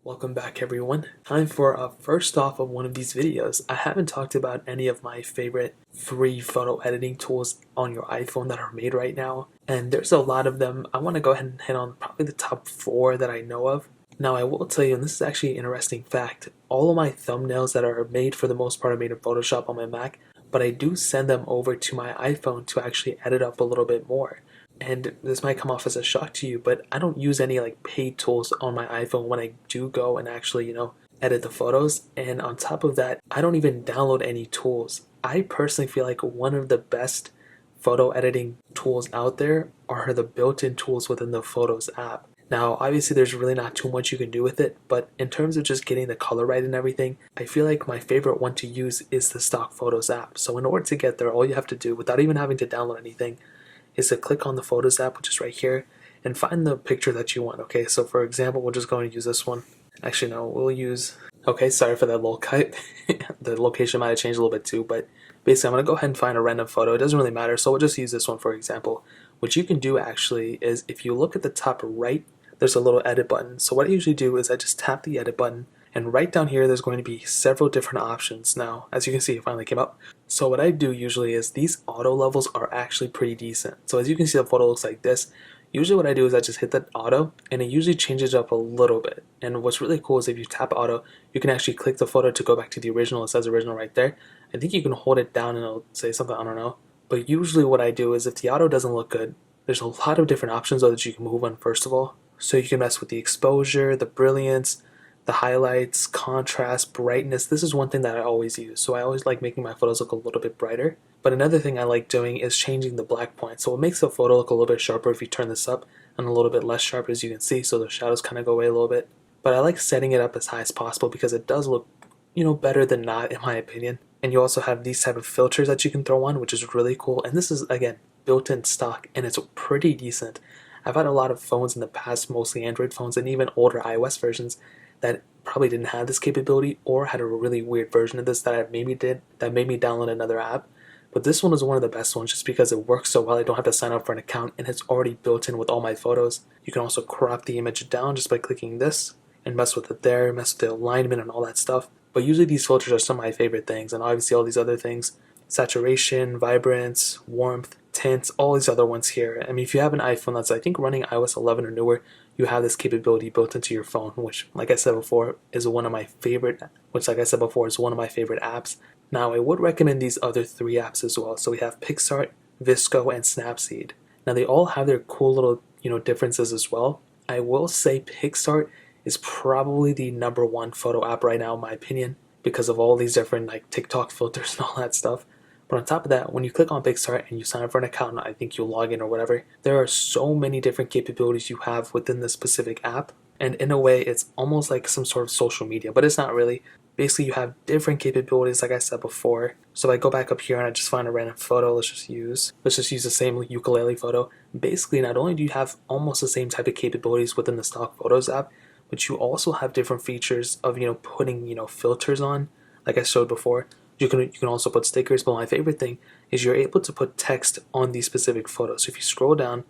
Welcome back everyone. Time for a first off of one of these videos. I haven't talked about any of my favorite free photo editing tools on your iPhone that are made right now, and there's a lot of them. I want to go ahead and hit on probably the top 4 that I know of. Now I will tell you, and this is actually an interesting fact, all of my thumbnails that are made for the most part are made in Photoshop on my Mac, but I do send them over to my iPhone to actually edit up a little bit more. And this might come off as a shock to you, but I don't use any like paid tools on my iPhone when I do go and actually, edit the photos. And on top of that, I don't even download any tools. I personally feel like one of the best photo editing tools out there are the built-in tools within the Photos app. Now, obviously, there's really not too much you can do with it, but in terms of just getting the color right and everything, I feel like my favorite one to use is the stock Photos app. So in order to get there, all you have to do, without even having to download anything, is to click on the Photos app, which is right here, and find the picture that you want. Okay, so for example, we're just going to use this one. Actually, no, we'll use, okay, sorry for that little cut. The location might have changed a little bit too, but basically I'm going to go ahead and find a random photo. It doesn't really matter, so we'll just use this one for example. What you can do actually is if you look at the top right, there's a little edit button. So what I usually do is I just tap the edit button, and right down here there's going to be several different options. Now, as you can see, it finally came up. So what I do usually is these auto levels are actually pretty decent. So as you can see, the photo looks like this. Usually what I do is I just hit the auto, and it usually changes up a little bit. And what's really cool is if you tap auto, you can actually click the photo to go back to the original. It says original right there. I think you can hold it down and it'll say something, I don't know. But usually what I do is if the auto doesn't look good, there's a lot of different options that you can move on first of all. So you can mess with the exposure, the brilliance, the highlights, contrast, brightness. This is one thing that I always use. So I always like making my photos look a little bit brighter. But another thing I like doing is changing the black point. So it makes the photo look a little bit sharper if you turn this up, and a little bit less sharp as you can see, so the shadows kind of go away a little bit. But I like setting it up as high as possible because it does look, better than not in my opinion. And you also have these type of filters that you can throw on, which is really cool. And this is, again, built-in stock, and it's pretty decent. I've had a lot of phones in the past, mostly Android phones and even older iOS versions, that probably didn't have this capability or had a really weird version of this that maybe did, that made me download another app. But this one is one of the best ones just because it works so well. I don't have to sign up for an account, and it's already built in with all my photos. You can also crop the image down just by clicking this and mess with it there, mess with the alignment and all that stuff. But usually these filters are some of my favorite things, and obviously all these other things, saturation, vibrance, warmth, tints, all these other ones here. I mean, if you have an iPhone that's I think running iOS 11 or newer, you have this capability built into your phone, which like I said before is one of my favorite apps. Now, I would recommend these other 3 apps as well. So we have Pixart, VSCO, and Snapseed. Now they all have their cool little, differences as well. I will say Pixart is probably the #1 photo app right now in my opinion because of all these different like TikTok filters and all that stuff. But on top of that, when you click on Pixart and you sign up for an account, I think you log in or whatever, there are so many different capabilities you have within the specific app. And in a way, it's almost like some sort of social media, but it's not really. Basically, you have different capabilities, like I said before. So if I go back up here and I just find a random photo, let's just use the same ukulele photo. Basically, not only do you have almost the same type of capabilities within the stock Photos app, but you also have different features of putting filters on, like I showed before. You can also put stickers, but my favorite thing is you're able to put text on these specific photos. So if you scroll down,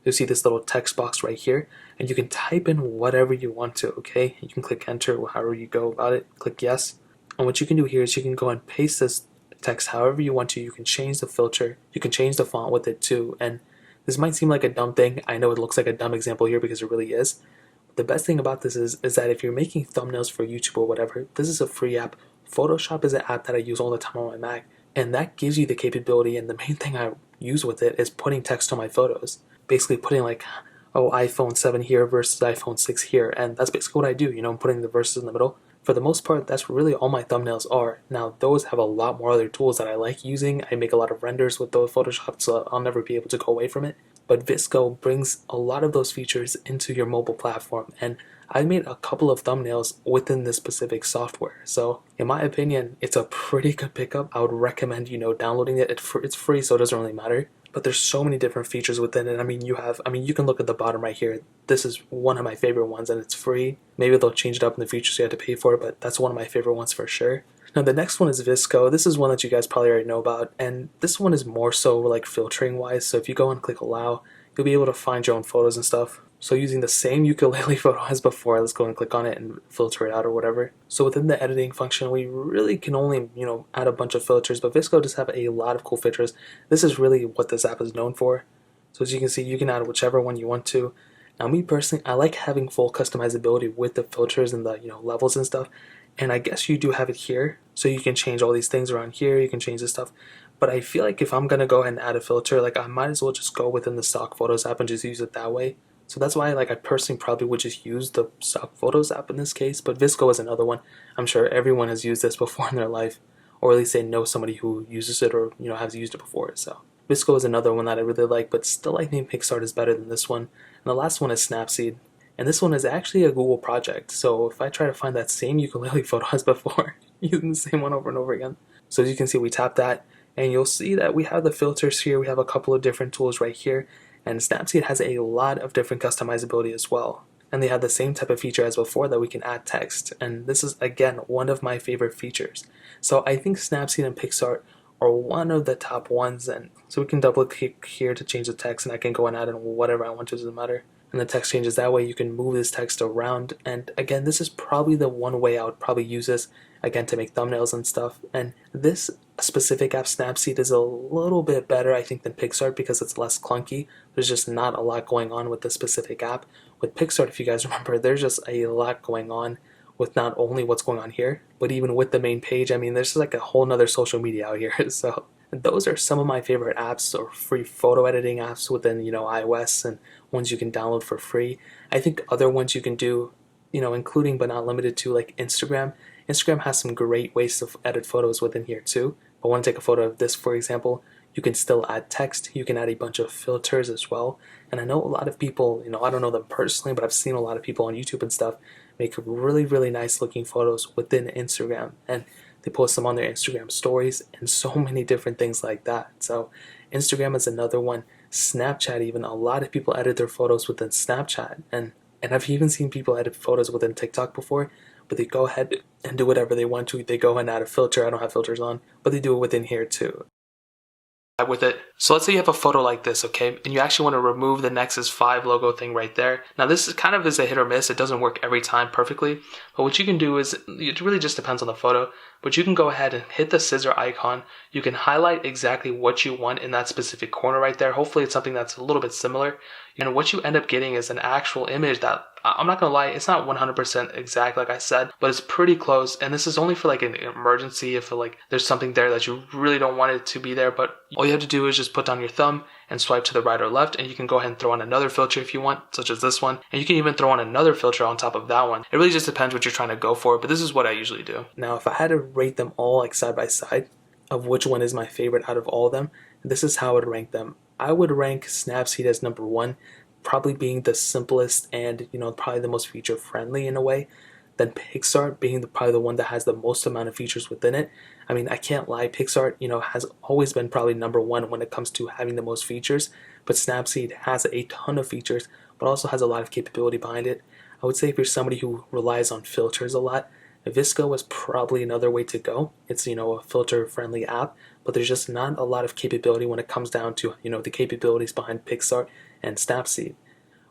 you'll see this little text box right here, and you can type in whatever you want to, okay? You can click enter, however you go about it, click yes. And what you can do here is you can go and paste this text however you want to. You can change the filter, you can change the font with it too. And this might seem like a dumb thing. I know it looks like a dumb example here because it really is. The best thing about this is that if you're making thumbnails for YouTube or whatever, this is a free app. Photoshop is an app that I use all the time on my Mac, and that gives you the capability, and the main thing I use with it is putting text on my photos. Basically putting like, oh, iPhone 7 here versus iPhone 6 here, and that's basically what I do, I'm putting the verses in the middle. For the most part, that's really all my thumbnails are. Now, those have a lot more other tools that I like using. I make a lot of renders with those Photoshop, so I'll never be able to go away from it. But VSCO brings a lot of those features into your mobile platform, and I made a couple of thumbnails within this specific software. So in my opinion, it's a pretty good pickup. I would recommend, downloading it. It's free, so it doesn't really matter. But there's so many different features within it. I mean, you can look at the bottom right here. This is one of my favorite ones, and it's free. Maybe they'll change it up in the future so you have to pay for it, but that's one of my favorite ones for sure. Now the next one is VSCO. This is one that you guys probably already know about, and this one is more so like filtering wise. So if you go and click allow, you'll be able to find your own photos and stuff. So using the same ukulele photo as before, let's go and click on it and filter it out or whatever. So within the editing function, we really can only, add a bunch of filters, but VSCO does have a lot of cool features. This is really what this app is known for. So as you can see, you can add whichever one you want to. Now me personally, I like having full customizability with the filters and the, levels and stuff. And I guess you do have it here. So you can change all these things around here, you can change this stuff. But I feel like if I'm gonna go ahead and add a filter, like I might as well just go within the stock photos app and just use it that way. So that's why I personally probably would just use the stock photos app in this case, but VSCO is another one. I'm sure everyone has used this before in their life, or at least they know somebody who uses it or has used it before. So VSCO is another one that I really like, but still I think Pixart is better than this one. And the last one is Snapseed. And this one is actually a Google project. So if I try to find that same ukulele photo as before, using the same one over and over again. So as you can see, we tap that and you'll see that we have the filters here. We have a couple of different tools right here. And Snapseed has a lot of different customizability as well. And they have the same type of feature as before that we can add text. And this is, again, one of my favorite features. So I think Snapseed and Pixart are one of the top ones. And so we can double click here to change the text, and I can go and add in whatever I want to, doesn't matter. And the text changes that way. You can move this text around. And again, this is probably the one way I would probably use this, again, to make thumbnails and stuff. And this specific app, Snapseed, is a little bit better, I think, than Pixart because it's less clunky. There's just not a lot going on with this specific app. With Pixart, if you guys remember, there's just a lot going on with not only what's going on here, but even with the main page. I mean, there's like a whole nother social media out here. So those are some of my favorite apps or free photo editing apps within, iOS, and ones you can download for free. I think other ones you can do, including but not limited to, like Instagram. Instagram has some great ways to edit photos within here too. If I want to take a photo of this, for example, you can still add text. You can add a bunch of filters as well. And I know a lot of people, I don't know them personally, but I've seen a lot of people on YouTube and stuff make really, really nice looking photos within Instagram. And they post them on their Instagram stories and so many different things like that. So Instagram is another one. Snapchat, even a lot of people edit their photos within Snapchat. And I've even seen people edit photos within TikTok before, but they go ahead and do whatever they want to. They go and add a filter. I don't have filters on, but they do it within here too. With it. So let's say you have a photo like this, okay, and you actually want to remove the Nexus 5 logo thing right there. Now this is kind of a hit or miss. It doesn't work every time perfectly, but what you can do is, it really just depends on the photo, but you can go ahead and hit the scissor icon. You can highlight exactly what you want in that specific corner right there. Hopefully it's something that's a little bit similar. And what you end up getting is an actual image that, I'm not gonna lie, it's not 100% exact like I said, but it's pretty close. And this is only for like an emergency, if there's something there that you really don't want it to be there. But all you have to do is just put down your thumb and swipe to the right or left, and you can go ahead and throw on another filter if you want, such as this one. And you can even throw on another filter on top of that one. It really just depends what you're trying to go for, but this is what I usually do. Now, if I had to rate them all like side by side of which one is my favorite out of all of them, this is how I would rank them. I would rank Snapseed as number one, probably being the simplest and probably the most feature friendly in a way. Then Pixart being probably the one that has the most amount of features within it. I mean, I can't lie, Pixart has always been probably number one when it comes to having the most features, but Snapseed has a ton of features but also has a lot of capability behind it. I would say if you're somebody who relies on filters a lot, VSCO is probably another way to go. It's a filter friendly app, but there's just not a lot of capability when it comes down to the capabilities behind Pixart and Snapseed.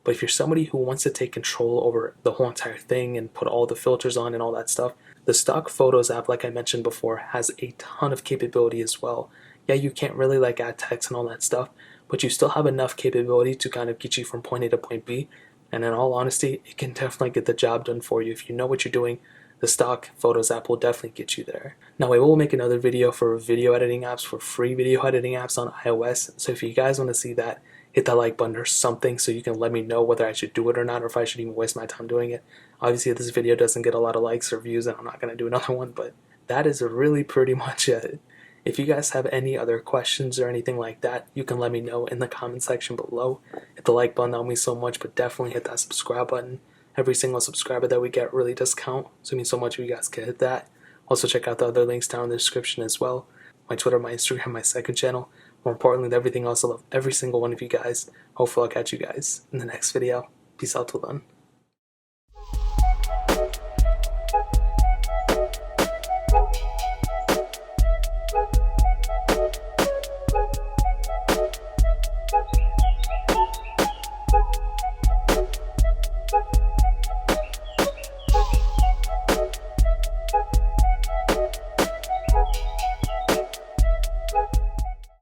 But if you're somebody who wants to take control over the whole entire thing and put all the filters on and all that stuff, the stock photos app, like I mentioned before, has a ton of capability as well. Yeah, you can't really add text and all that stuff, but you still have enough capability to kind of get you from point A to point B. And in all honesty, it can definitely get the job done for you. If you know what you're doing, the stock photos app will definitely get you there. Now, I will make another video for video editing apps, for free video editing apps on iOS. So if you guys want to see that, hit that like button or something so you can let me know whether I should do it or not, or if I should even waste my time doing it. Obviously, this video doesn't get a lot of likes or views, and I'm not going to do another one, but that is really pretty much it. If you guys have any other questions or anything like that, you can let me know in the comment section below. Hit the like button, that would mean so much, but definitely hit that subscribe button. Every single subscriber that we get really does count, so it means so much if you guys can hit that. Also, check out the other links down in the description as well. My Twitter, my Instagram, my second channel. More importantly than everything else, I love every single one of you guys. Hopefully I'll catch you guys in the next video. Peace out till then.